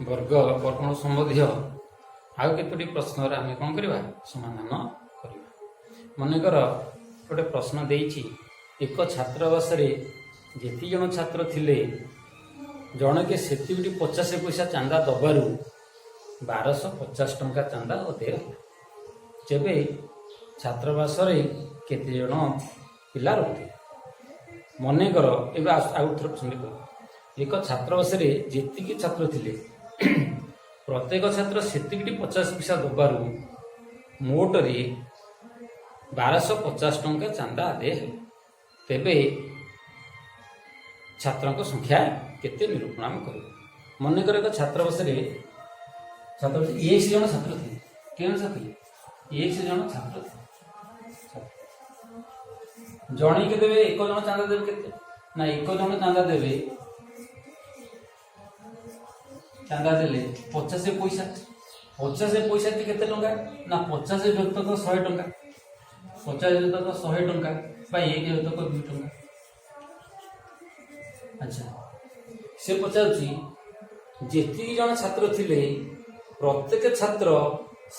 वर्ग वर्गमूल संबंधी आउ केतोटी प्रश्न आम कौन करवा समाधान करवा। मनकर गोटे प्रश्न देइछि, एक छात्रावास जेति जन छात्र थिले जनके सेति 50 पैसा चांदा दबारू 1250 टंका चांदा अदे जेबे छात्रावास केते जन पिला रहुते। मनकर एबे आउ थोर प्रश्न एक छात्रावास जेतिकी छात्र थिले प्रत्येक छात्र सेतिकी 50 पैसा दबारू मोटरे 1250 टंका चांदा आदे तेबे छात्रों संख्या केते निरूपण आम कर। मनकर एक छात्रावास छात्र 1 जन छात्र थे के छात्र 1 जन छात्र जणी के देवे 1 जन चांदा देवे केते ना 1 जन चांदा देवे चांदा देले 50 पैसा 50 पैसा टी केते टंका ना 50 व्यक्तक 100 टंका 50 व्यक्तक 100 टंका बा 1 व्यक्तक 2 टंका। अच्छा से पचारुची जेतिकी जन छात्र थिले प्रत्येक छात्र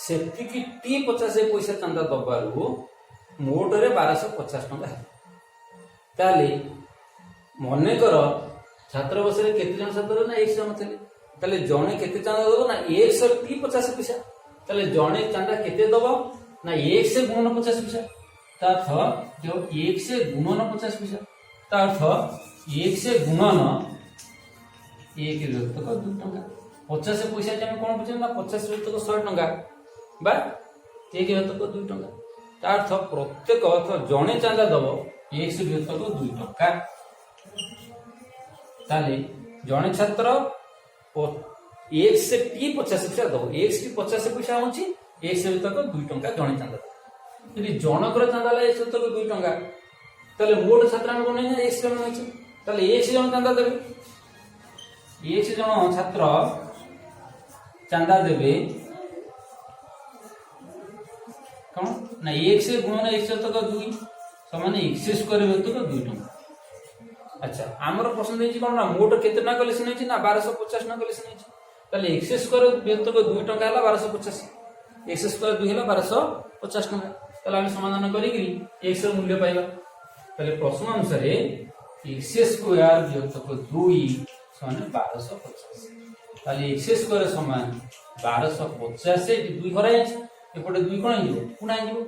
सेतिकी टी 50 पैसा चांदा दबारू मोटरे 1250 टंका है। ताले मनकर छात्रावास केते जन छात्र ना 1 जन थिले ताले जणे केते चांदा दबो ना 100 टी 50 पैसा ताले जणे चांदा केते दबो ना 1 से गुणन 50 पैसा ता अर्थ जो 1 से गुणन 50 पैसा ता अर्थ 1 से गुणन 1 व्यक्तक 2 टंका 50 पैसा जे कोन बुझे ना 50 व्यक्तक 100 टंका बा 1 व्यक्तक 2 टंका ता अर्थ प्रत्येक अर्थ जणे चांदा दबो 1 से व्यक्तक 2 टंका। ताले जणे छात्र 1 से टी 50 पैसा दबो 1 से 50 पैसा होची 1 से व्यक्तक 2 टंका जणे चांदा यदि जनकर चांदा ला 1 से व्यक्तक 2 टंका ताले मोट छात्र में कोन 1 जन होची ताले 1 जन चांदा देबे 1 जन छात्र चांदा देबे कौन ना 1 से गुणन 1 से तक 2 समान 1 से स्क्वायर व्यक्तक 2 टंका। अच्छा आमर प्रश्न देछि कोन ना मोट केते ना कले सिनेछि ना 1250 ना कले सिनेछि ताले 1 से स्क्वायर व्यक्तक 2 टंका हला 1250 1 से स्क्वायर 2 हला 1250 टंका ताले हम समाधान करी कि x र मूल्य पाइबा। ताले प्रश्न अनुसार x स्क्वायर व्यक्तक 2 समान 1250 ताले x स्क्वायर समान 1250 2 हराय एपटे 2 कोन हिजो पुना हिजो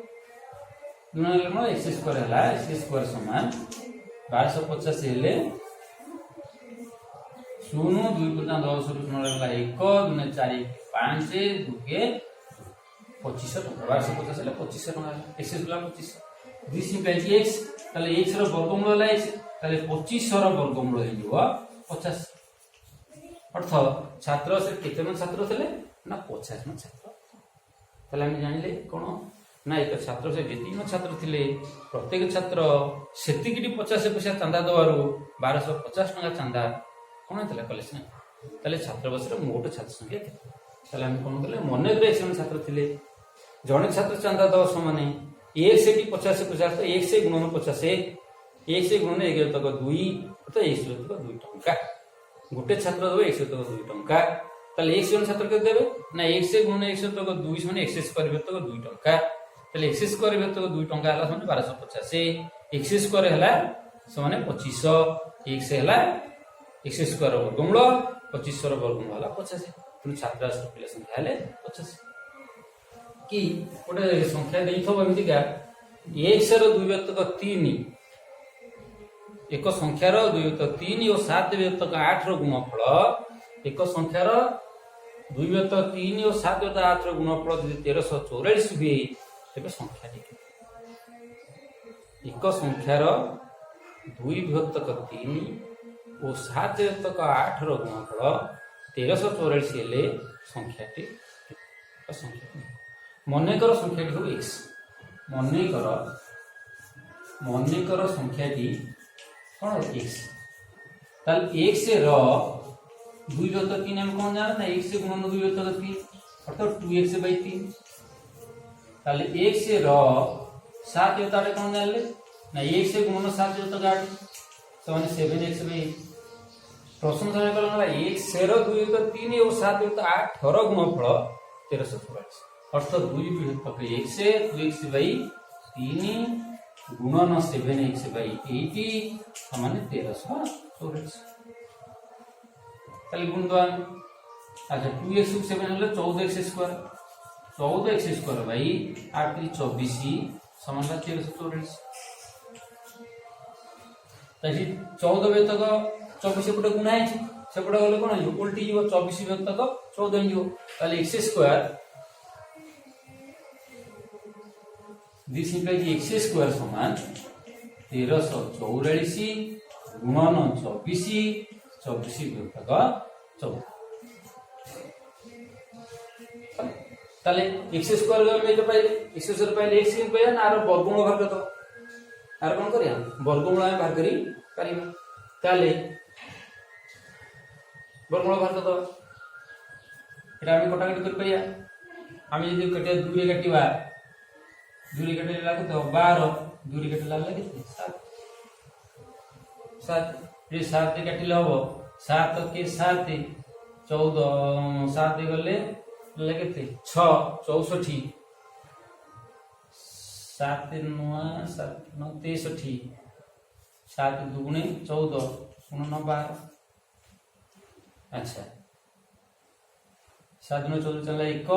गुणन लेनो x स्क्वायर हला x स्क्वायर समान 1250 हेले 0 2 गुणा 10 रू 1 गुणा 4 5 2 के 25 टका 1250 हेले 25 टका x गुणा 25 2 सिंपल x ताले x रो वर्गमूल हला x ताले 25 रो वर्गमूल हे जिवो 50 अर्थ छात्र से केते छात्र थिले ना 50 जन छात्र ताले हम जानिले कोन ना एक छात्र से जेतिन छात्र थिले प्रत्येक छात्र सेतिकी 50 पैसा चांदा दबारू 1250 टका चांदा कोन थिला कलेस ना ताले छात्रावास रे मोट छात्र संख्या केते ताले हम कोन करले मने रे एक छात्र थिले जणे छात्र चांदा दो समान 1 से 50 पैसा तो 1 से गुणन 50 1 से गुणन 1 तक 2 तो 1 तक 2 टंका गोटे छात्र दबे 1 तक 2 टंका ताले 1 जन छात्र के देबे ना 1 से गुणन 1 तक 2 समान x स्क्वायर तक 2 टंका ताले x स्क्वायर व्यक्तक 2 टंका हला समान 1250 x स्क्वायर हला समान 2500 x हला x स्क्वायर वर्गमूल 2500 रो वर्गमूल हला 50 तुम छात्र पिला संख्या हले 50 कि गोटे संख्या देइथो एमिति का x रो 2 व्यक्तक 3 एक संख्यार 2 व्यक्तक 3 और 7 व्यक्तक 8 रो गुणफल एक संख्यार 2 व्यक्तक 3 और 7 व्यक्तक 8 रो गुणफल यदि 1344 हुए तेबे संख्या एक संख्यार 2 व्यक्तक 3 और 7 व्यक्तक 8 रो गुणफल 1344 हेले संख्याटी संख्या मनेकर संख्याटी हो x मनेकर संख्याटी कोन x ताल x रो 2 व्यक्तक 3 हम कोन जाना ना x से गुणन 2 व्यक्तक 3 अर्थात 2x/3 ताले 1 से रो 7 योतारे कोन जानले ना 1 से गुणन 7 योतक 8 समान 7x/8 प्रश्न समीकरण है x रो 2 युक्त 3 और 7 युक्त 8 रो गुणफल 1344 अर्थात 2 विभक्त x 2x by 3 गुणन 7x by 80 समान 1344 ताले गुण दो अच्छा 2x 7 हले 14x square 14x square by 8 24 समान 1344 तजी 14 व्यक्तक 24 पटे गुणा है सेपटे गले कोन हो उल्टी जीव 24 व्यक्तक 14 जीव ताले x square this implies x square समान 1344 गुणन 24 व्यक्तक 14 ताले x स्क्वायर में जो पाइले x स्क्वायर पाइले x इन पाया ना आरो वर्गमूल भाग करतो आरो कोन करिया वर्गमूल में भाग करी परिबा ताले वर्गमूल भाग करतो एटा हम कटाकटी कर पाया हम यदि कटे 2 काटिबा 2 काटे लागो तो 12 2 काटे लागे 7 ये 7 काटिले हबो 7 के 7 14 7 गले लगे 6 64 7 9 63 7 दुगुणे 14 9 12 अच्छा 7 9 14 चला 1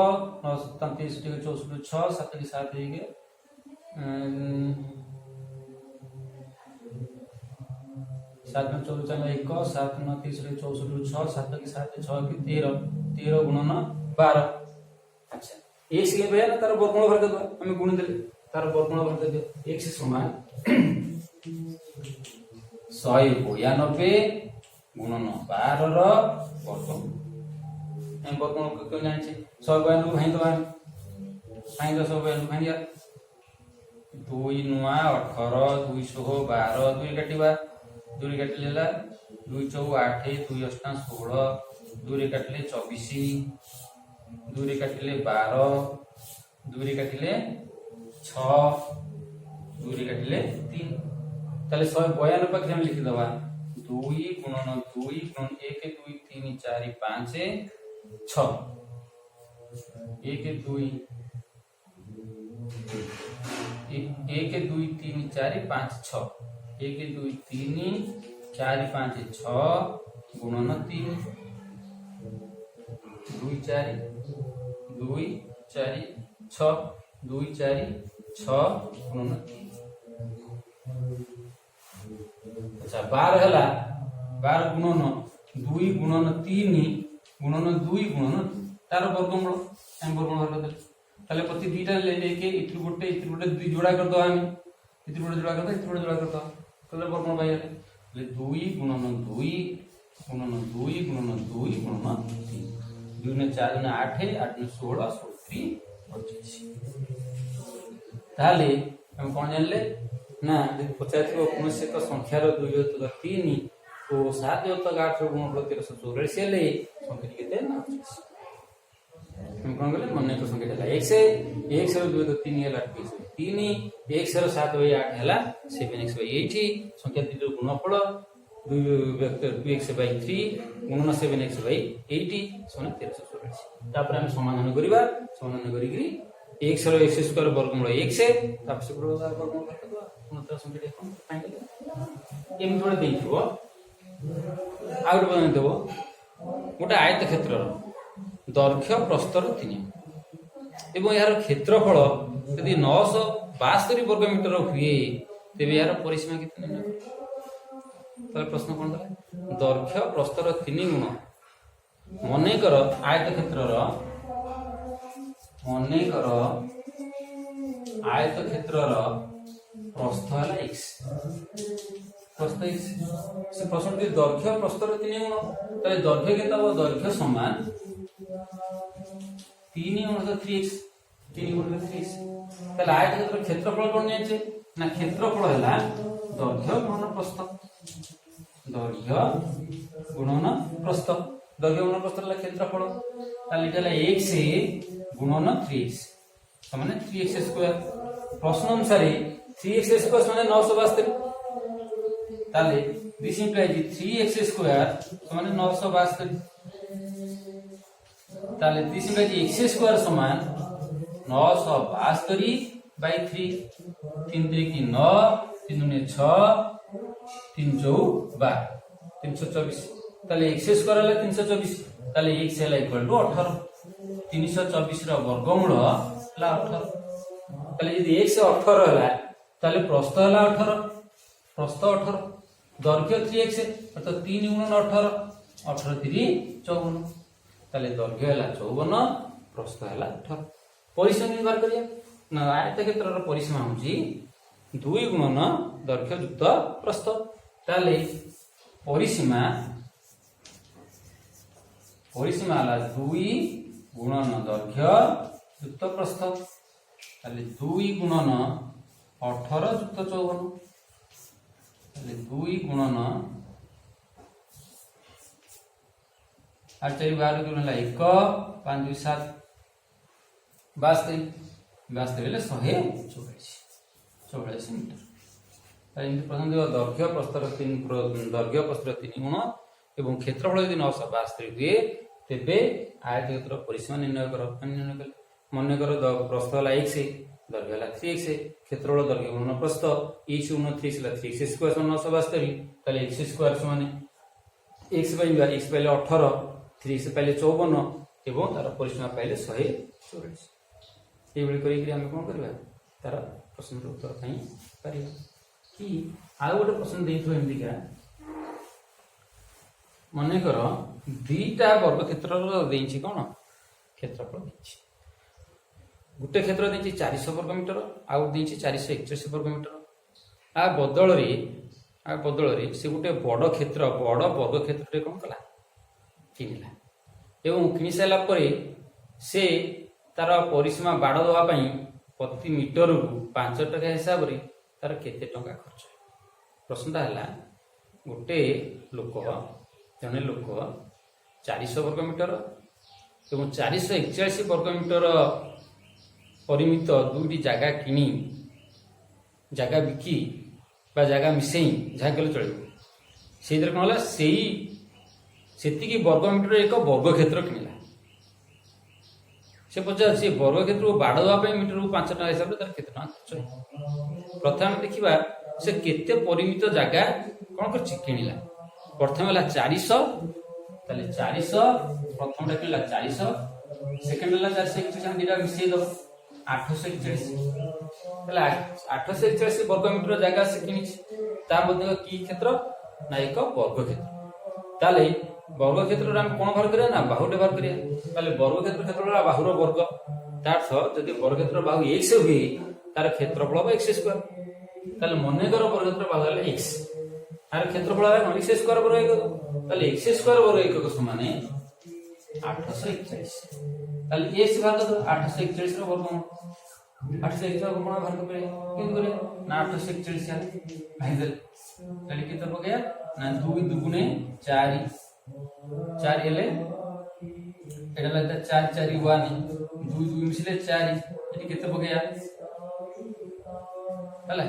9 33 64 6 7 के 7 है 7 9 14 चला 1 7 9 33 64 6 7 के 7 6 के 13 गुणन 12 अच्छा x ले भैया ना तार वर्गमूल भर दे हम गुण दे तार वर्गमूल भर दे x समान 192 गुणन 12 रो वर्गमूल हम वर्गमूल क्यों जाने 192 भाई तो भाई 192 भाई 2 9 18 212 2 काटिबा 2 काटि लेला 2 4 8 2 8 16 2 काटले 24 दूरी काटिले 12 दूरी काटिले 6 दूरी काटिले 3 ताले 192 पाखे हम लिखि दबा 2 गुणन 2 गुणन 1 2 3 4 5 6 1 2 1 2 3 4 5 6 1 2 3 4 5 6 गुणन 3 2 4 2 4 6 2 4 6 गुणन 3 अच्छा 12 हला 12 गुणन 2 गुणन 3 गुणन 2 गुणन तार वर्गमूल हम वर्गमूल कर दे ताले प्रति दुईटा लेके इथि गोटे 2 जोड़ा कर दो हम इथि गोटे जोड़ा कर दो इथि गोटे जोड़ा कर दो ताले वर्गमूल भाई ले 2 गुणन 2 गुणन 2 गुणन 2 गुणन 3 2 ने 4 ने 8 8 ने 16 3 25 ताले हम कोन जानले ना यदि 50 को पुनः का संख्या रो 2 तो 3 तो 7 तो 8 रो गुण 1344 से ले संख्या केते ना हम कोन गले मन को संख्या देला 1 से 2 तो 3 हला 3 1 से 7 by 8 हला 7x by 80 संख्या 3 रो गुणफल 2 वेक्टर 2x by 3 गुणन 7x by 80 समान 1344 तापर हम समाधान करिबा समाधान करी करी x रो x स्क्वायर वर्गमूल 1 से तापर से वर्गमूल करबा पुनः संख्या देखो फाइंड एम थोड़ा देखिबो आउट बने देबो गोटे आयत क्षेत्र दैर्घ्य प्रस्तर 3 एवं यार क्षेत्रफल यदि 972 वर्ग मीटर हुए तेबे यार परिसीमा कितने तो प्रश्न कौन था दैर्घ्य प्रस्तर 3 गुण मनेकर आयत क्षेत्र प्रस्थ है x प्रस्थ x से प्रश्न दैर्घ्य प्रस्तर 3 गुण तो दैर्घ्य के दैर्घ्य समान 3 गुण 3x 3 गुण 3x ताले आयत क्षेत्र क्षेत्रफल कोन जाने ना क्षेत्रफल हैला दैर्घ्य गुणन प्रस्थ दैर्घ्य गुणन प्रस्थ ला क्षेत्रफल ताले इटाला x गुणन 3x समान 3x स्क्वायर प्रश्न अनुसार 3x स्क्वायर समान 972 ताले दिस इंप्लाइज 3x स्क्वायर समान 972 ताले दिस इंप्लाइज x स्क्वायर समान 972 बाय 3 3 की 9 3 दूनी 6 3 चौ 12 324 ताले x स्क्वायर हला 324 ताले x हला इक्वल टू 18 324 रो वर्गमूल हला 18 ताले यदि x 18 हला ताले प्रस्थ हला 18 प्रस्थ 18 दैर्घ्य 3x अर्थात 3 गुणन 18 18 3 54 ताले दैर्घ्य हला 54 प्रस्थ हला 18 परिसीमा निर्भर करिया ना आयतक्षेत्रर परिसीमा होची 2 गुणन दैर्घ्य युक्त प्रस्थ ताले परिसीमा हला 2 गुणन दैर्घ्य युक्त प्रस्थ ताले 2 गुणन 18 युक्त 54 ताले 2 गुणन 8 4 12 गुणन 1 5 2 7 वास्तव हेले 144 मीटर ताले प्रथम दैर्घ्य प्रस्तर 3 दैर्घ्य प्रस्तर 3 गुण एवं क्षेत्रफल यदि 972 हुए तेबे आयतक्षेत्र परिसीमा निर्णय कर मन कर प्रस्थ हला x दैर्घ्य हला 3x क्षेत्रफल दैर्घ्य गुणन प्रस्थ x गुणन 3x हला 3x स्क्वायर समान 972 ताले x स्क्वायर समान x पाइबा x पाइले 18 3x पाइले 54 एवं तार परिसीमा पाइले 144 ए बळी करी कि हम कोन करबा तार प्रश्न उत्तर पई परिबा कि आ गोटे प्रश्न देइथो एमदिका मने कर दुईटा वर्ग क्षेत्र देइछि कोन क्षेत्रफल देइछि गोटे क्षेत्र देइछि 400 वर्ग मीटर आउ देइछि 441 वर्ग मीटर आ बदल रे से गोटे बड़ क्षेत्र बड़ वर्ग क्षेत्र रे कोन कला किनिला एवं किनि साला परे से तार परिसीमा बाड़ दवा पई प्रति मीटर को 5 टका हिसाब रे तार केते टका खर्च प्रश्नटा हला गोटे लोक जने लोक 400 वर्ग मीटर एवं 441 वर्ग मीटर परिमित दुईटी जगह किनी जगह बिकी बा जगह मिसेई जहा कले चलिबो सेई दर कोन हला सेती की वर्ग मीटर एक वर्ग क्षेत्र किनिला से पचार से वर्ग क्षेत्र को बाड़ दवा मीटर को 5 टका हिसाब रे तार केते टका खर्च प्रथम देखिबा से केते परिमित जगह कोन कर किनिला प्रथम हला 400 ताले 400 प्रथम किनिला 400 सेकंड हला 441 हम दिरा मिसेई दब 841 हला 841 वर्ग मीटर जगह से किनि ता मध्ये की क्षेत्र ना एक वर्ग क्षेत्र ताले वर्ग क्षेत्र हम कोन भर करिया ना बाहुटे भर करिया ताले वर्ग क्षेत्र क्षेत्र बाहुर वर्ग तार यदि वर्ग क्षेत्र बाहु x हुए तार क्षेत्रफल हो x स्क्वायर ताले मने कर वर्ग क्षेत्र बाहु हला x आर क्षेत्रफल है x स्क्वायर वर्ग एक ताले x स्क्वायर वर्ग एक को समान 841 ताले x भाग तो 841 रो वर्गमूल 841 रो वर्गमूल भाग करे किन करे ना 841 है भाग दे ताले कितना हो गया ना 2 दुगुने 4 4 हेले एटा लगता 4 4 1 2 2 मिसले 4 एटी केते हो गया हला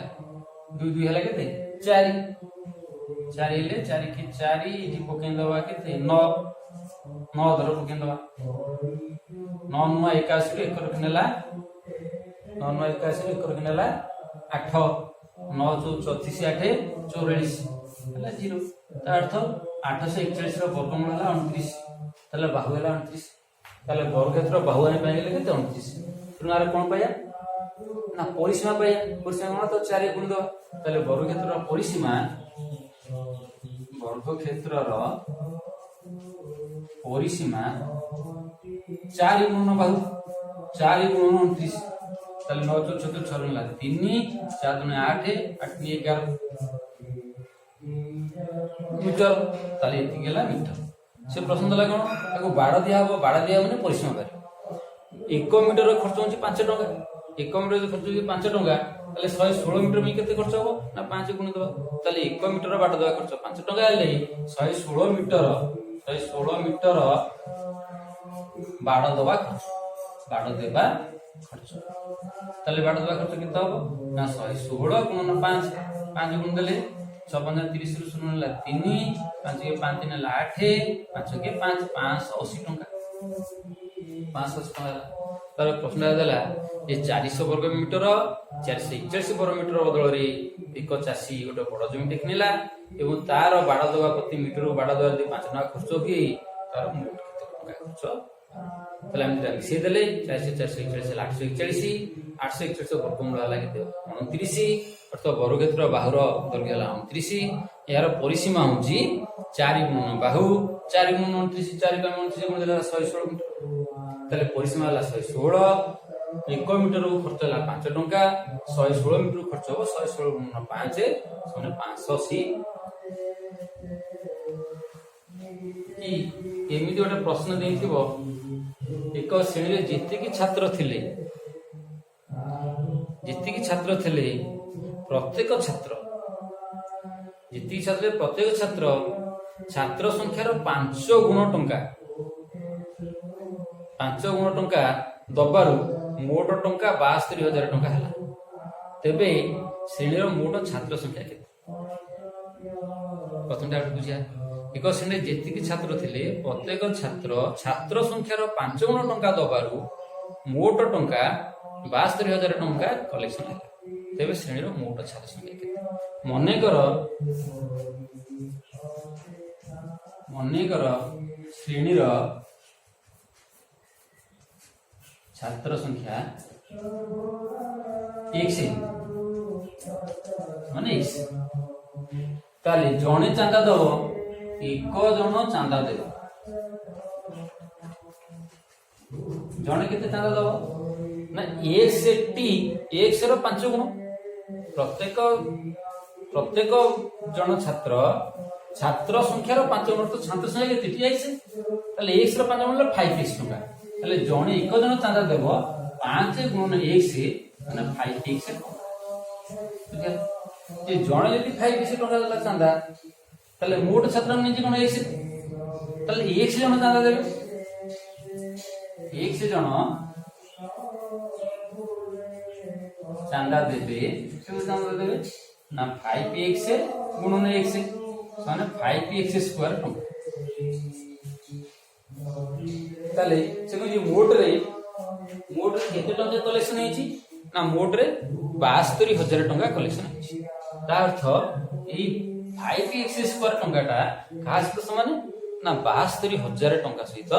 2 2 हला केते 4 4 हेले 4 की 4 एटी पकेन दवा केते 9 9 धर पकेन दवा 9 9 81 एक कर नेला 9 9 81 एक कर नेला 8 9 34 8 44 हला 0 ता अर्थ 841 रो वर्गमूल हला 29 ताले बाहु हला 29 ताले वर्ग क्षेत्र बाहु आने पाए गेले केते 29 तुनार कोन पाया ना परिसीमा पाया परिसीमा तो 4 गुण दो ताले वर्ग क्षेत्र परिसीमा वर्ग क्षेत्र रो परिसीमा 4 गुण बाहु 4 गुण 29 ताले 9 4 6 ला 3 4 2 8 8 11 मीटर ताले एति गेला मीटर से प्रश्न दला कोन ताको बाड़ दिया माने परिसीमा बारे 1 मीटर खर्च होची 5 टका 1 मीटर खर्च होची 5 टका ताले 116 मीटर में केते खर्च हो ना 5 गुण दबा ताले 1 मीटर बाड़ दबा खर्च 5 टका आले 116 मीटर बाड़ दबा खर्च ताले बाड़ दबा खर्च केते हो ना 116 गुणन 5 5 गुण देले 55 30 रु 0 नेला 3 5 के 5 3 नेला 8 5 के 5 580 टंका 580 टंका तार प्रश्न देला ये 400 वर्ग मीटर 441 वर्ग मीटर बदल रे एक चासी गोटे बड़ जमीन टेक नेला एवं तार बाड़ दवा प्रति मीटर बाड़ दवा 5 टका खर्च की तार मोट केते टका खर्च তাহলে আমি এটা লিখে দেলে 400 441 841 841 বর্গমূল হলা কেতে 29 অর্থাৎ বর্গক্ষেত্র বাহুর দৈর্ঘ্য হলা 29 এর পরিসীমা হউজি 4 গুণ বাহু 4 গুণ 29 4 গুণ 29 গুণ দেলা 116 মিটার তাহলে পরিসীমা হলা 116 1 মিটার খরচ হলা 5 টଙ୍କା 116 মিটার খরচ হবে 116 গুণ 5 সমান 580 কি এমিতি ଗୋଟେ ପ୍ରଶ୍ନ ଦେଇଥିବ एक श्रेणी रे जितिकी छात्र थिले प्रत्येक छात्र जितिकी छात्र प्रत्येक छात्र छात्र संख्यार 5 गुण टंका दबारु मोट टंका 72,000 टंका हला तेबे श्रेणी रो मोट छात्र संख्या केते प्रथम टा बुझिया एक श्रेणी जेतिकी छात्र थिले प्रत्येक छात्र संख्यार 5 गुण टंका दबारु मोट टंका 72,000 टंका कलेक्शन है तेबे श्रेणी रो मोट छात्र संख्या केते मने कर श्रेणी रो छात्र संख्या 1 से माने 1 ताले जणे चांदा दबो एक जन चांदा देव जने केते चांदा दबो ना 1 से टी 1 से 5 गुण प्रत्येक जन छात्र संख्यार 5 गुण तो छात्र संख्या केते टी आइसे ताले 1 से 5 गुण 5x टका ताले जने एक जन चांदा देव 5 गुण 1 से माने 5x ठीक है जे जने यदि 5x टका देला चांदा ताले मोट छात्र निजे कोन 1 से ताले 1 से जन चांदा देबे 1 से जन चांदा देबे केते चांदा देबे ना 5x गुणन 1 से माने 5x स्क्वायर टंका ताले से जे मोट रे केते टंका कलेक्शन हेची ना मोट रे 72,000 टंका कलेक्शन हेची ता अर्थ एई 5x स्क्वायर टंकाटा खास तो समान ना 72,000 टंका सहित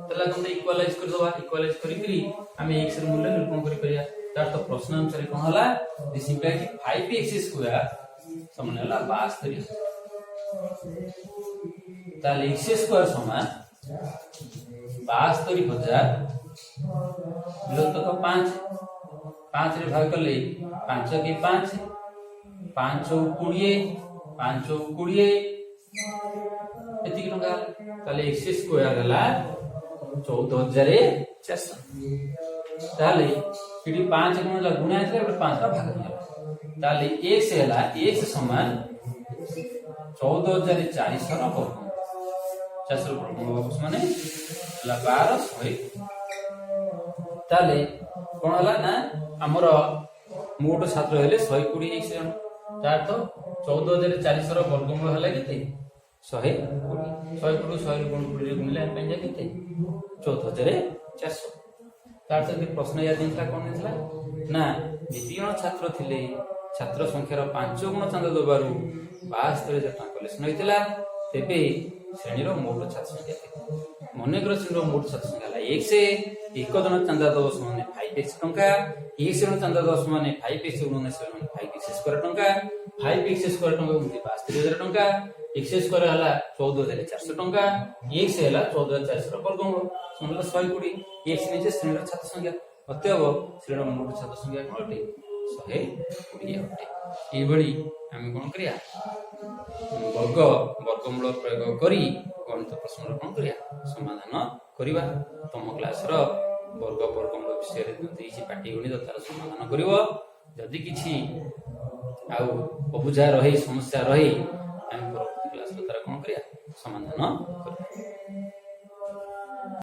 तला कोन इक्वलाइज कर दवा इक्वलाइज करी हम x रे मूल्य निरूपण करि परिया तार तो प्रश्न अनुसार कोन हला दिस इंप्लाइज 5x स्क्वायर समान हला 72,000 ताले x स्क्वायर समान 72,000 विलुप्त 5 रे भाग करले 5 के 5 5 20 5 20 एति टंका ताले x स्क्वायर हला 14,400 ताले पिडी 5 गुण ला गुणा है 5 का भाग होला ताले x हला x समान 14,400 रो वर्ग 400 वर्ग माने हला 1200 ताले कोन हला ना हमर मोट छात्र हेले 120 x जन तार तो 14,400 रो वर्गमूल हला केते 100 गुण 20 रे गुणले हम पेंजा केते 14,400 तार से प्रश्न या दिनला कोन निसला ना जेति जन छात्र थिले छात्र संख्यार 5 गुण चांदा दबारु 72,000 टका कलेक्शन होइतिला तेबे श्रेणी रो मोट छात्र संख्या केते मने कर श्रेणी रो मोट छात्र संख्या ला 1 से एक जन चांदा दबो समान 5x टंका 1 से जन चांदा दबो समान 5x गुणन 5x स्क्वायर टंका 5x स्क्वायर टंका गुणित 72,000 टंका x स्क्वायर हला 14,400 टंका x हला 14,400 वर्गमूल समान 120 x निजे श्रेणी रो छात्र संख्या अतएव श्रेणी रो मोट छात्र संख्या कोनटे 120 अटे ए बडी हम कोन करिया वर्गमूल प्रयोग करी गणित प्रश्न कोन करिया समाधान करिवा तम क्लास रो वर्गमूल विषय रे देछि पाठी गणित तार समाधान करिवो जदि किछि आउ बहुजा रही समस्या रही हम परवर्ती क्लास रो तार कोन करिया समाधान करिया।